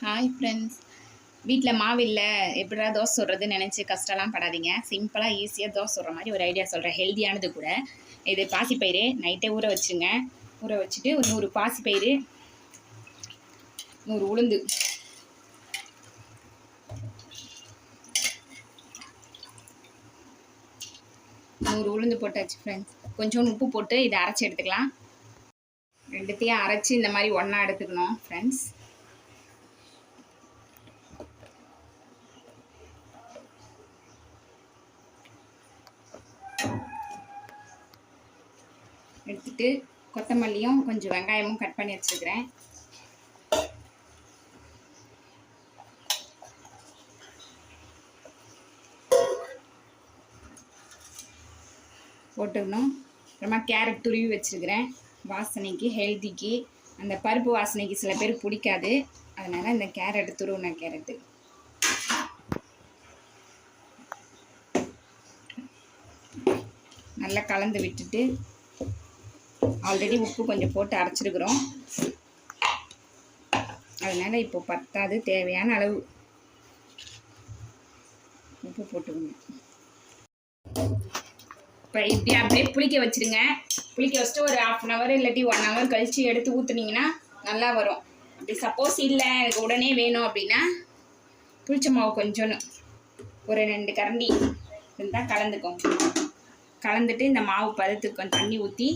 Hi friends, வீட்டில் மாவு இல்லை எப்படிடா தோசை சுடுறதுன்னு நினச்சி கஷ்டம்லாம் படாதீங்க. சிம்பிளாக ஈஸியாக தோசை சுடுற மாதிரி ஒரு ஐடியா சொல்கிறேன், ஹெல்த்தியானது கூட. இது பாசிப்பயிறு நைட்டே ஊற வச்சுருங்க. ஊற வச்சுட்டு ஒரு 100 பாசிப்பயிறு, 100 உளுந்து, உளுந்து போட்டாச்சு ஃப்ரெண்ட்ஸ். கொஞ்சோண்டு உப்பு போட்டு இதை அரைச்சி எடுத்துக்கலாம். ரெண்டுத்தையும் அரைச்சி இந்த மாதிரி ஒன்றா எடுத்துக்கணும் ஃப்ரெண்ட்ஸ். எடுத்துட்டு கொத்தமல்லியும் கொஞ்சம் வெங்காயமும் கட் பண்ணி வச்சுருக்கிறேன். போட்டுக்கணும். அப்புறமா கேரட் துருவி வச்சுருக்கிறேன், வாசனைக்கு ஹெல்த்திக்கு. அந்த பருப்பு வாசனைக்கு சில பேர் பிடிக்காது, அதனால் இந்த கேரட் துருவின கேரட்டு நல்லா கலந்து விட்டுட்டு, ஆல்ரெடி உப்பு கொஞ்சம் போட்டு அரைச்சிருக்கிறோம், அதனால் இப்போ பத்தாது, தேவையான அளவு உப்பு போட்டுக்கணும். இப்போ இப்படி அப்படியே புளிக்க வச்சுருங்க. புளிக்க வச்சுட்டு ஒரு 1/2 hour இல்லாட்டி 1 hour கழித்து எடுத்து ஊற்றுனீங்கன்னா நல்லா வரும். அப்படி சப்போஸ் இல்லை எனக்கு உடனே வேணும் அப்படின்னா புளிச்ச மாவு கொஞ்சோன்னு ஒரு 2 கரண்டி இருந்தால் கலந்துக்கோங்க. கலந்துட்டு இந்த மாவு பதத்துக்கு கொஞ்சம் தண்ணி ஊற்றி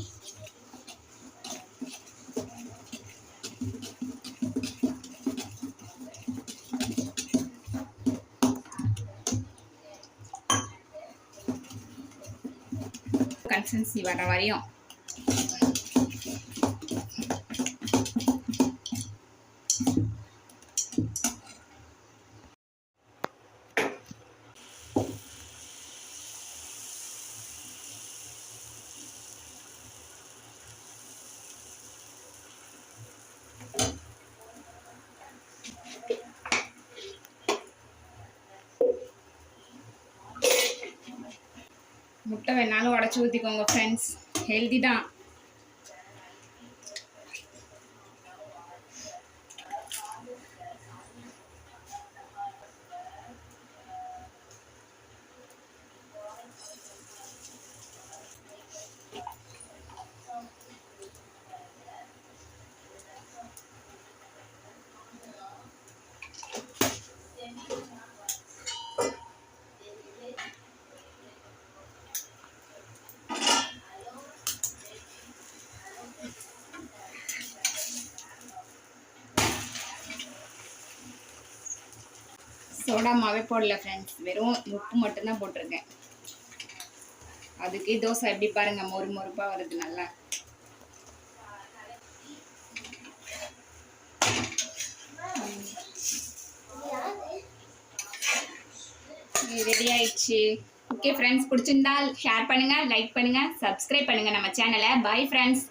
கன்சிஸ்டன்சி வர வரையும் முட்டை வேணாலும் உடச்சி ஊற்றிக்கோங்க ஃப்ரெண்ட்ஸ், ஹெல்தி தான். சோடா மாவே போடல ஃப்ரெண்ட்ஸ், வெறும் உப்பு மட்டும்தான் போட்டிருக்கேன். அதுக்கு தோசை எப்படி பாருங்க, மொறு மொறுப்பாக வருது. நல்லா ரெடி ஆயிடுச்சு. ஓகே ஃப்ரெண்ட்ஸ், பிடிச்சிருந்தா ஷேர் பண்ணுங்கள், லைக் பண்ணுங்கள், சப்ஸ்கிரைப் பண்ணுங்கள் நம்ம சேனலை. Bye friends.